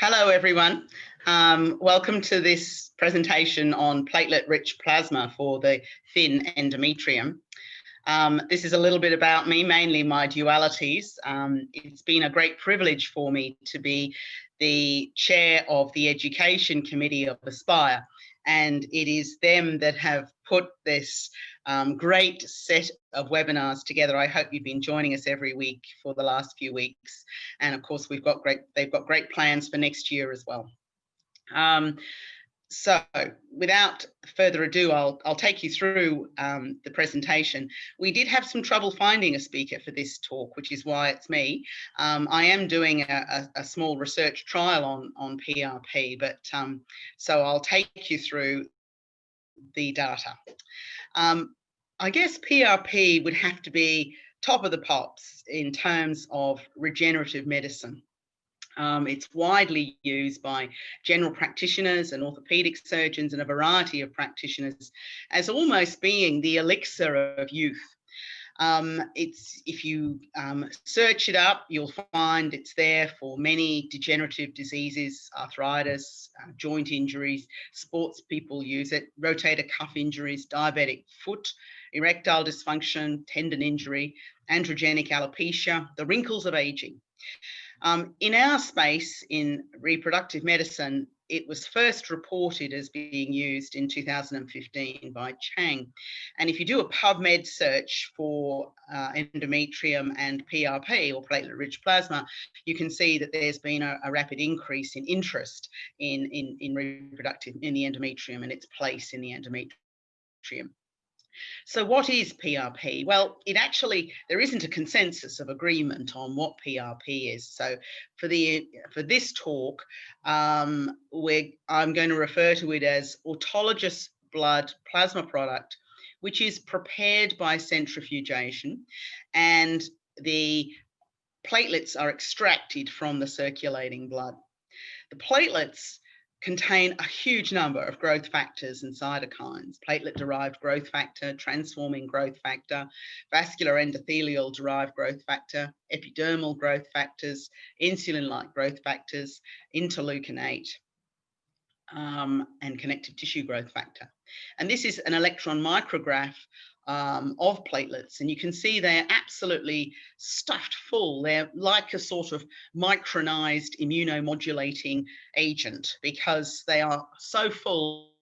Hello, everyone. Welcome to this presentation on platelet-rich plasma for the thin endometrium. This is a little bit about me, mainly my dualities. It's been a great privilege for me to be the chair of the education committee of Aspire, and it is them that have put this great set of webinars together. I hope you've been joining us every week for the last few weeks, and of course they've got great plans for next year as well. So without further ado, I'll take you through the presentation. We did have some trouble finding a speaker for this talk, which is why it's me. I am doing a small research trial on PRP, but so I'll take you through the data. I guess PRP would have to be top of the pops in terms of regenerative medicine. It's widely used by general practitioners and orthopedic surgeons and a variety of practitioners as almost being the elixir of youth. If you search it up, you'll find it's there for many degenerative diseases, arthritis, joint injuries, sports people use it, rotator cuff injuries, diabetic foot, erectile dysfunction, tendon injury, androgenic alopecia, the wrinkles of aging. In our space in reproductive medicine, it was first reported as being used in 2015 by Chang. And if you do a PubMed search for endometrium and PRP, or platelet-rich plasma, you can see that there's been a rapid increase in interest in reproductive, in the endometrium and its place in the endometrium. So what is PRP? Well, there isn't a consensus of agreement on what PRP is. So for this talk, I'm going to refer to it as autologous blood plasma product, which is prepared by centrifugation, and the platelets are extracted from the circulating blood. The platelets contain a huge number of growth factors and cytokines: platelet-derived growth factor, transforming growth factor, vascular endothelial-derived growth factor, epidermal growth factors, insulin-like growth factors, interleukin-8, and connective tissue growth factor. And this is an electron micrograph of platelets, and you can see they're absolutely stuffed full. They're like a sort of micronized immunomodulating agent because they are so full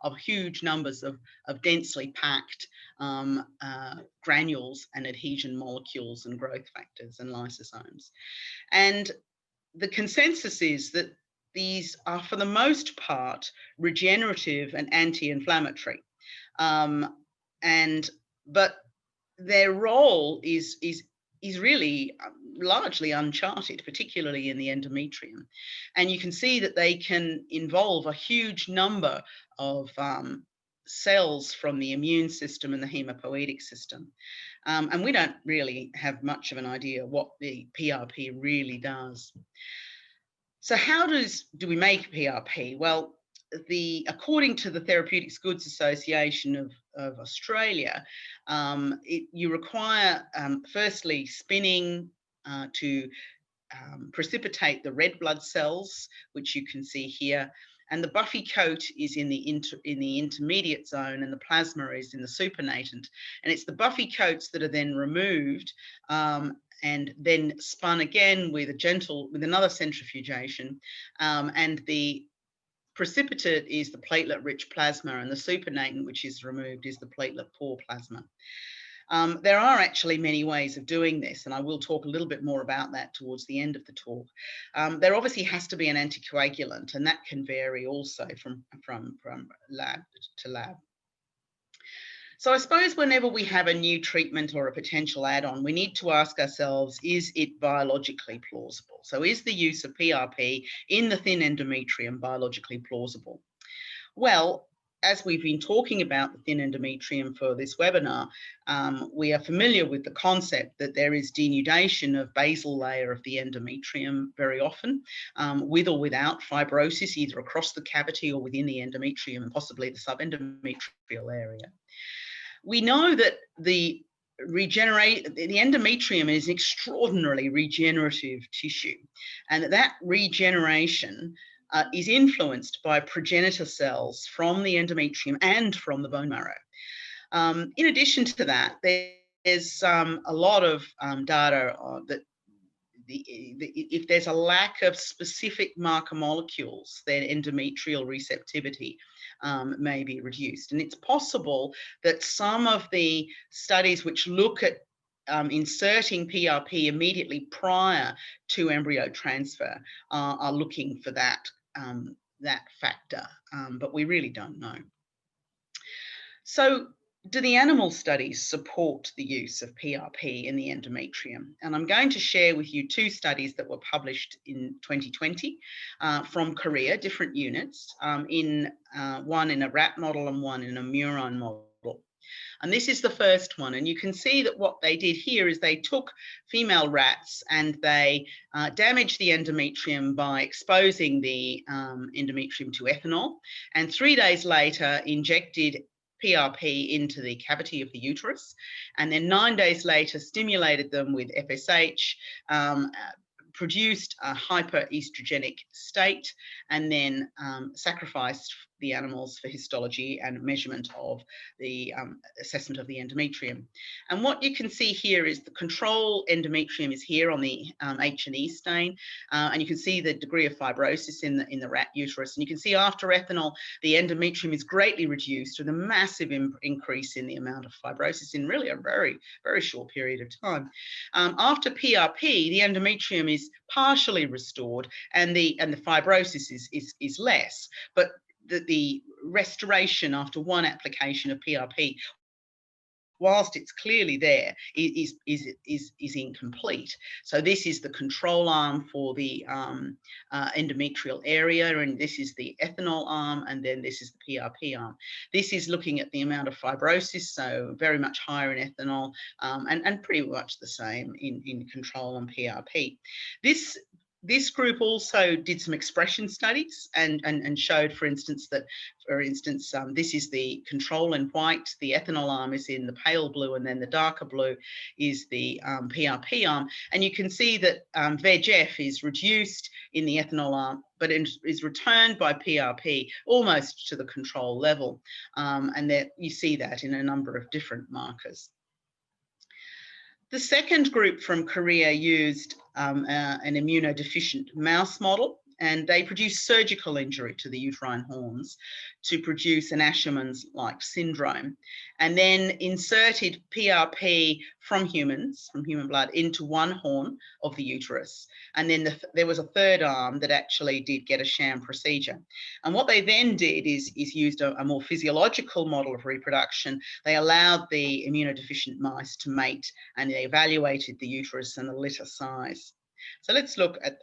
of huge numbers of densely packed granules and adhesion molecules and growth factors and lysosomes. And the consensus is that these are, for the most part, regenerative and anti-inflammatory. But their role is really largely uncharted, particularly in the endometrium. And you can see that they can involve a huge number of cells from the immune system and the hemopoietic system. And we don't really have much of an idea what the PRP really does. So how do we make PRP? Well, according to the Therapeutics Goods Association of Australia, you require firstly spinning to precipitate the red blood cells, which you can see here, and the buffy coat is in the intermediate zone, and the plasma is in the supernatant. And it's the buffy coats that are then removed and then spun again with another centrifugation, and the precipitate is the platelet-rich plasma, and the supernatant, which is removed, is the platelet-poor plasma. There are actually many ways of doing this, and I will talk a little bit more about that towards the end of the talk. There obviously has to be an anticoagulant, and that can vary also from lab to lab. So I suppose whenever we have a new treatment or a potential add-on, we need to ask ourselves, is it biologically plausible? So is the use of PRP in the thin endometrium biologically plausible? Well, as we've been talking about the thin endometrium for this webinar, we are familiar with the concept that there is denudation of basal layer of the endometrium very often, with or without fibrosis, either across the cavity or within the endometrium and possibly the subendometrial area. We know that the the endometrium is extraordinarily regenerative tissue, and that regeneration is influenced by progenitor cells from the endometrium and from the bone marrow. In addition to that, there's a lot of data that if there's a lack of specific marker molecules, then endometrial receptivity may be reduced. And it's possible that some of the studies which look at inserting PRP immediately prior to embryo transfer are looking for that, that factor, but we really don't know. So, do the animal studies support the use of PRP in the endometrium? And I'm going to share with you two studies that were published in 2020 from Korea, different units, one in a rat model and one in a murine model. And this is the first one. And you can see that what they did here is they took female rats and they damaged the endometrium by exposing the endometrium to ethanol, and 3 days later injected PRP into the cavity of the uterus, and then 9 days later stimulated them with FSH, produced a hyperestrogenic state, and then sacrificed the animals for histology and measurement of the assessment of the endometrium. And what you can see here is the control endometrium is here on the H&E stain, and you can see the degree of fibrosis in the rat uterus. And you can see after ethanol, the endometrium is greatly reduced with a massive increase in the amount of fibrosis in really a very, very short period of time. After PRP, the endometrium is partially restored and the fibrosis is less, but the restoration after one application of PRP, whilst it's clearly there, is incomplete. So this is the control arm for the endometrial area, and this is the ethanol arm, and then this is the PRP arm. This is looking at the amount of fibrosis, so very much higher in ethanol, and pretty much the same in control and PRP. This group also did some expression studies and showed, for instance, that, this is the control in white, the ethanol arm is in the pale blue, and then the darker blue is the PRP arm. And you can see that VEGF is reduced in the ethanol arm, but is returned by PRP almost to the control level. And that you see that in a number of different markers. The second group from Korea used an immunodeficient mouse model, and they produced surgical injury to the uterine horns to produce an Asherman's-like syndrome, and then inserted PRP from human blood into one horn of the uterus. And then there was a third arm that actually did get a sham procedure. And what they then did is used a more physiological model of reproduction. They allowed the immunodeficient mice to mate, and they evaluated the uterus and the litter size. So let's look at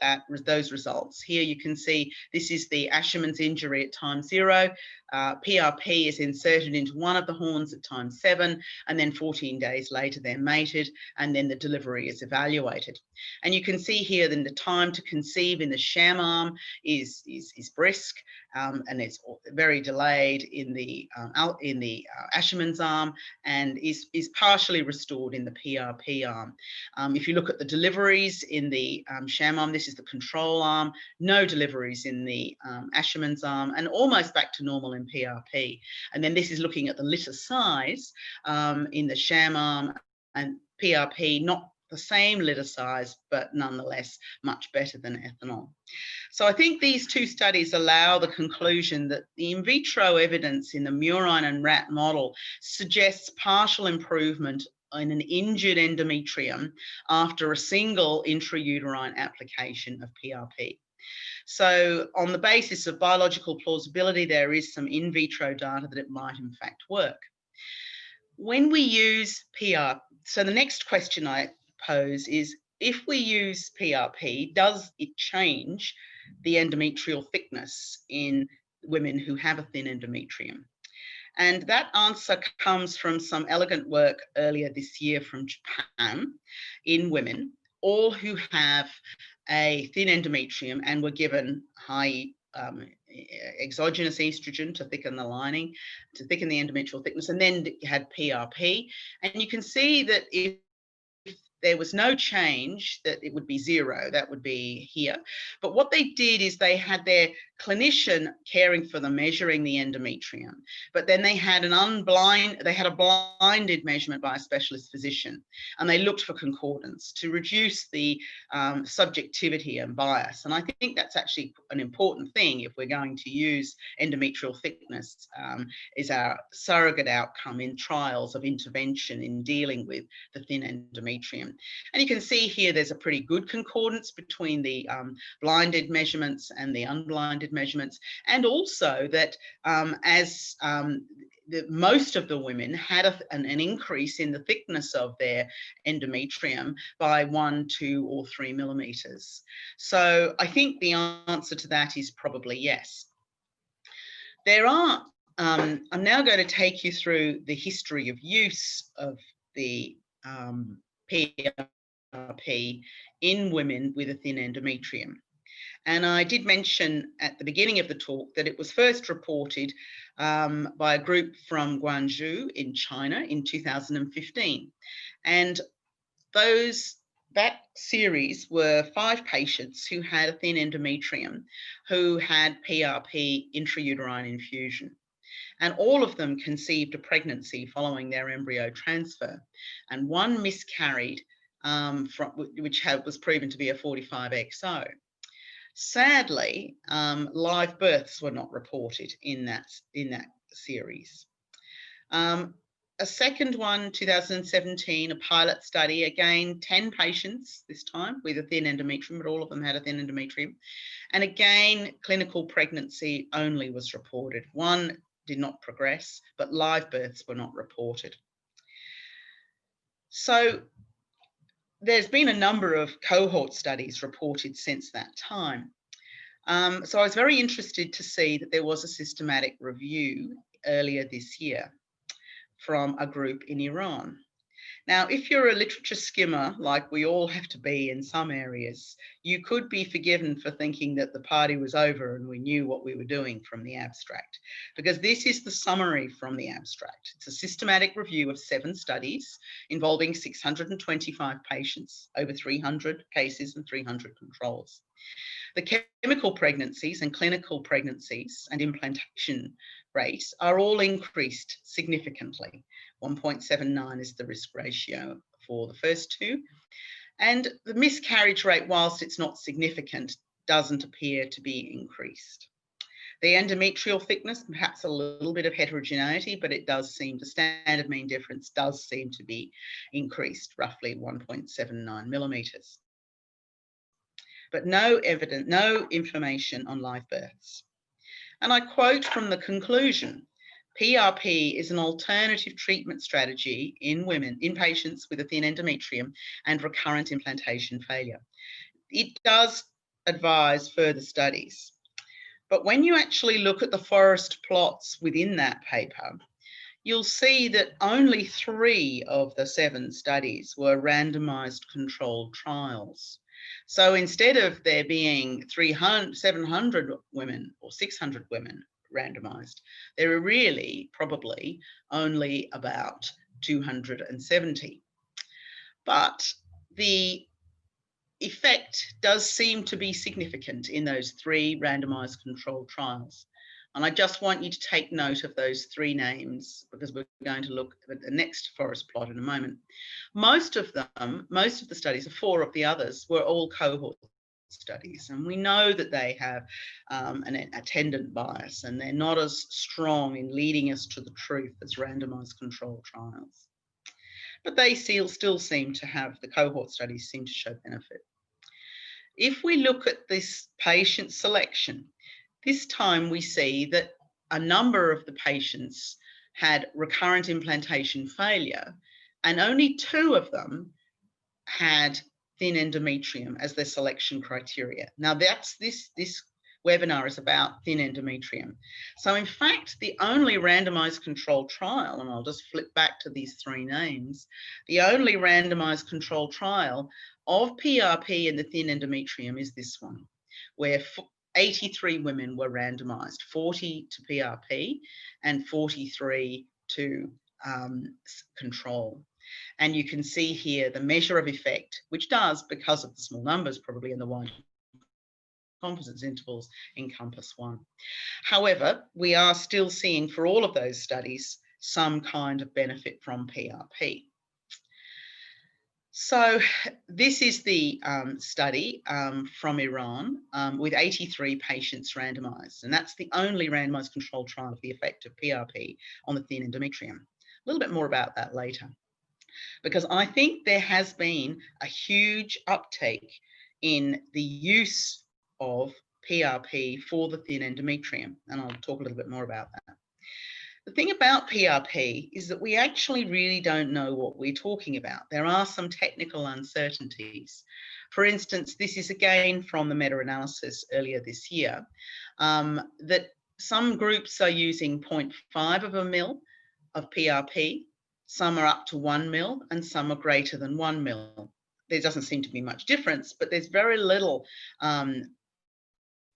those results. Here you can see this is the Asherman's injury at time 0. PRP is inserted into one of the horns at time 7, and then 14 days later they're mated, and then the delivery is evaluated. And you can see here then the time to conceive in the sham arm is brisk, and it's very delayed in the Asherman's arm, and is partially restored in the PRP arm. If you look at the deliveries in the sham arm, this is the control arm, no deliveries in the Asherman's arm, and almost back to normal in PRP. And then this is looking at the litter size in the sham arm, and PRP, not the same litter size, but nonetheless much better than ethanol. So I think these two studies allow the conclusion that the in vitro evidence in the murine and rat model suggests partial improvement in an injured endometrium after a single intrauterine application of PRP. So on the basis of biological plausibility, there is some in vitro data that it might in fact work. When we use PRP, so the next question I pose is, if we use PRP, does it change the endometrial thickness in women who have a thin endometrium? And that answer comes from some elegant work earlier this year from Japan in women, all who have a thin endometrium and were given high exogenous estrogen to thicken the lining, to thicken the endometrial thickness, and then you had PRP. And you can see that if there was no change, that it would be 0. That would be here. But what they did is they had their clinician caring for them, measuring the endometrium. But then they had a blinded measurement by a specialist physician, and they looked for concordance to reduce the subjectivity and bias. And I think that's actually an important thing if we're going to use endometrial thickness is our surrogate outcome in trials of intervention in dealing with the thin endometrium. And you can see here there's a pretty good concordance between the blinded measurements and the unblinded measurements, and also that most of the women had an increase in the thickness of their endometrium by 1, 2, or 3 millimeters. So I think the answer to that is probably yes. There are, I'm now going to take you through the history of use of the PRP in women with a thin endometrium. And I did mention at the beginning of the talk that it was first reported by a group from Guangzhou in China in 2015. And that series were 5 patients who had a thin endometrium who had PRP intrauterine infusion. And all of them conceived a pregnancy following their embryo transfer. And one miscarried, which was proven to be a 45XO. Sadly, live births were not reported in that series. A second one, 2017, a pilot study, again, 10 patients this time with a thin endometrium, but all of them had a thin endometrium. And again, clinical pregnancy only was reported. One did not progress, but live births were not reported. So there's been a number of cohort studies reported since that time. So I was very interested to see that there was a systematic review earlier this year from a group in Iran. Now, if you're a literature skimmer, like we all have to be in some areas, you could be forgiven for thinking that the party was over and we knew what we were doing from the abstract, because this is the summary from the abstract. It's a systematic review of 7 studies involving 625 patients, over 300 cases and 300 controls. The chemical pregnancies and clinical pregnancies and implantation rates are all increased significantly. 1.79 is the risk ratio for the first 2. And the miscarriage rate, whilst it's not significant, doesn't appear to be increased. The endometrial thickness, perhaps a little bit of heterogeneity, but it does seem, the standard mean difference does seem to be increased, roughly 1.79 millimeters. But no evidence, no information on live births. And I quote from the conclusion, PRP is an alternative treatment strategy in patients with a thin endometrium and recurrent implantation failure. It does advise further studies. But when you actually look at the forest plots within that paper, you'll see that only 3 of the 7 studies were randomized controlled trials. So instead of there being 700 women or 600 women randomized, there are really probably only about 270. But the effect does seem to be significant in those 3 randomized controlled trials. And I just want you to take note of those 3 names, because we're going to look at the next forest plot in a moment. Most of the studies, 4 of the others, were all cohort studies. And we know that they have an attendant bias, and they're not as strong in leading us to the truth as randomized controlled trials. But they still seem to have, the cohort studies seem to show benefit. If we look at this patient selection, this time we see that a number of the patients had recurrent implantation failure, and only 2 of them had thin endometrium as their selection criteria. Now that's this webinar is about thin endometrium. So in fact, the only randomized controlled trial, and I'll just flip back to these 3 names, the only randomized controlled trial of PRP in the thin endometrium is this one, where 83 women were randomized, 40 to PRP and 43 to control. And you can see here the measure of effect, which does, because of the small numbers probably in the wide confidence intervals, encompass 1. However, we are still seeing for all of those studies some kind of benefit from PRP. So this is the study from Iran with 83 patients randomised, and that's the only randomised controlled trial of the effect of PRP on the thin endometrium. A little bit more about that later, because I think there has been a huge uptake in the use of PRP for the thin endometrium, and I'll talk a little bit more about that. The thing about PRP is that we actually really don't know what we're talking about. There are some technical uncertainties. For instance, this is again from the meta-analysis earlier this year, that some groups are using 0.5 of a mil of PRP, some are up to 1 mil, and some are greater than 1 mil. There doesn't seem to be much difference, but there's very little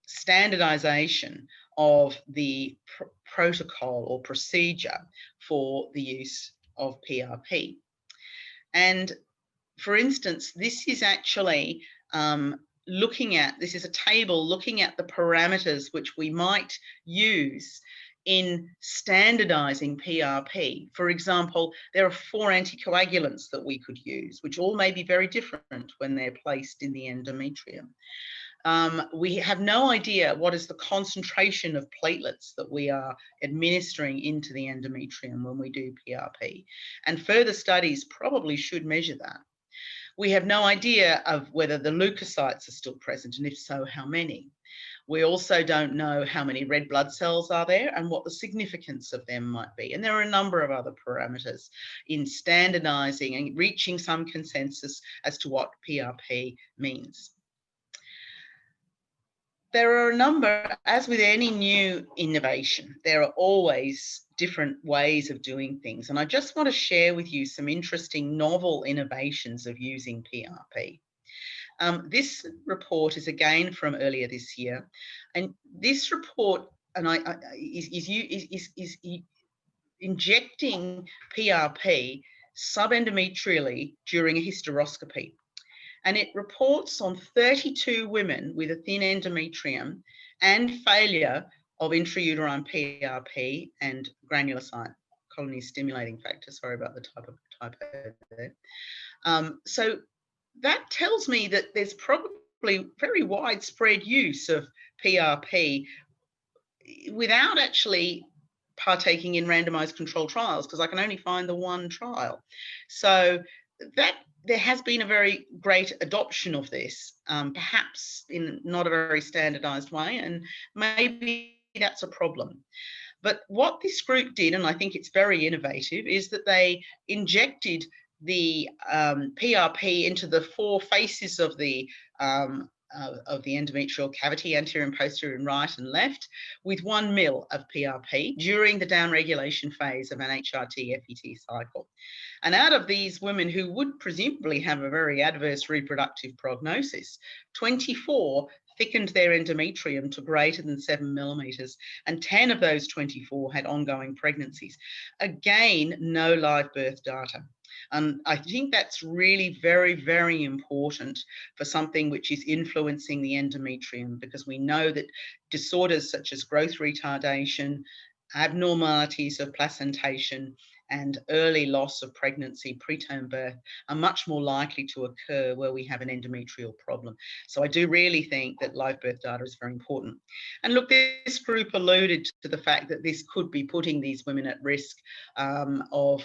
standardization of the protocol or procedure for the use of PRP. And for instance, this is actually this is a table looking at the parameters which we might use in standardizing PRP. For example, there are 4 anticoagulants that we could use, which all may be very different when they're placed in the endometrium. We have no idea what is the concentration of platelets that we are administering into the endometrium when we do PRP, and further studies probably should measure that. We have no idea of whether the leukocytes are still present, and if so, how many. We also don't know how many red blood cells are there and what the significance of them might be. And there are a number of other parameters in standardizing and reaching some consensus as to what PRP means. There are a number, as with any new innovation, there are always different ways of doing things. And I just want to share with you some interesting novel innovations of using PRP. This report is again from earlier this year. And this report is injecting PRP subendometrially during a hysteroscopy. And it reports on 32 women with a thin endometrium and failure of intrauterine PRP and granulocyte colony stimulating factor. Sorry about the typo there. So that tells me that there's probably very widespread use of PRP without actually partaking in randomized controlled trials, because I can only find the one trial. So that there has been a very great adoption of this, perhaps in not a very standardized way, and maybe that's a problem. But what this group did, and I think it's very innovative, is that they injected the PRP into the 4 faces of the endometrial cavity, anterior and posterior and right and left, with 1 mil of PRP during the downregulation phase of an HRT-FET cycle. And out of these women who would presumably have a very adverse reproductive prognosis, 24 thickened their endometrium to greater than 7 millimeters, and 10 of those 24 had ongoing pregnancies. Again, no live birth data. And I think that's really very, very important for something which is influencing the endometrium, because we know that disorders such as growth retardation, abnormalities of placentation, and early loss of pregnancy, preterm birth, are much more likely to occur where we have an endometrial problem. So I do really think that live birth data is very important. And look, this group alluded to the fact that this could be putting these women at risk of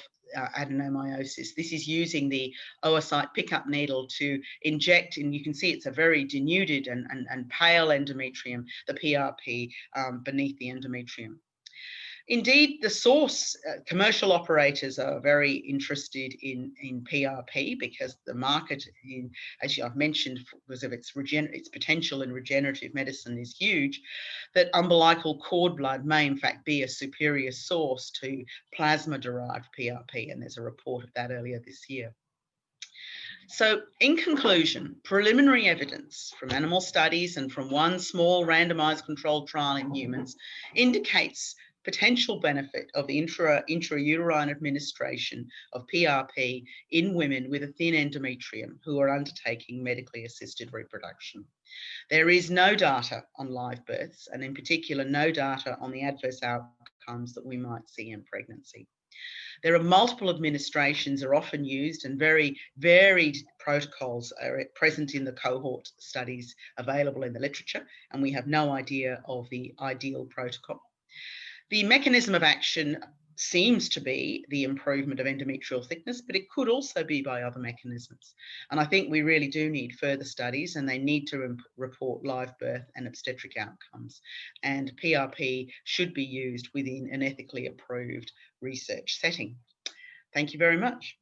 adenomyosis. This is using the oocyte pickup needle to inject, and you can see it's a very denuded and pale endometrium, the PRP beneath the endometrium. Indeed, the source, commercial operators are very interested in PRP because the market, as I've mentioned, because of its potential in regenerative medicine is huge, that umbilical cord blood may in fact be a superior source to plasma-derived PRP, and there's a report of that earlier this year. So, in conclusion, preliminary evidence from animal studies and from one small randomized controlled trial in humans indicates potential benefit of the intrauterine administration of PRP in women with a thin endometrium who are undertaking medically assisted reproduction. There is no data on live births, and in particular, no data on the adverse outcomes that we might see in pregnancy. There are multiple administrations are often used, and very varied protocols are present in the cohort studies available in the literature, and we have no idea of the ideal protocol. The mechanism of action seems to be the improvement of endometrial thickness, but it could also be by other mechanisms. And I think we really do need further studies, and they need to report live birth and obstetric outcomes. And PRP should be used within an ethically approved research setting. Thank you very much.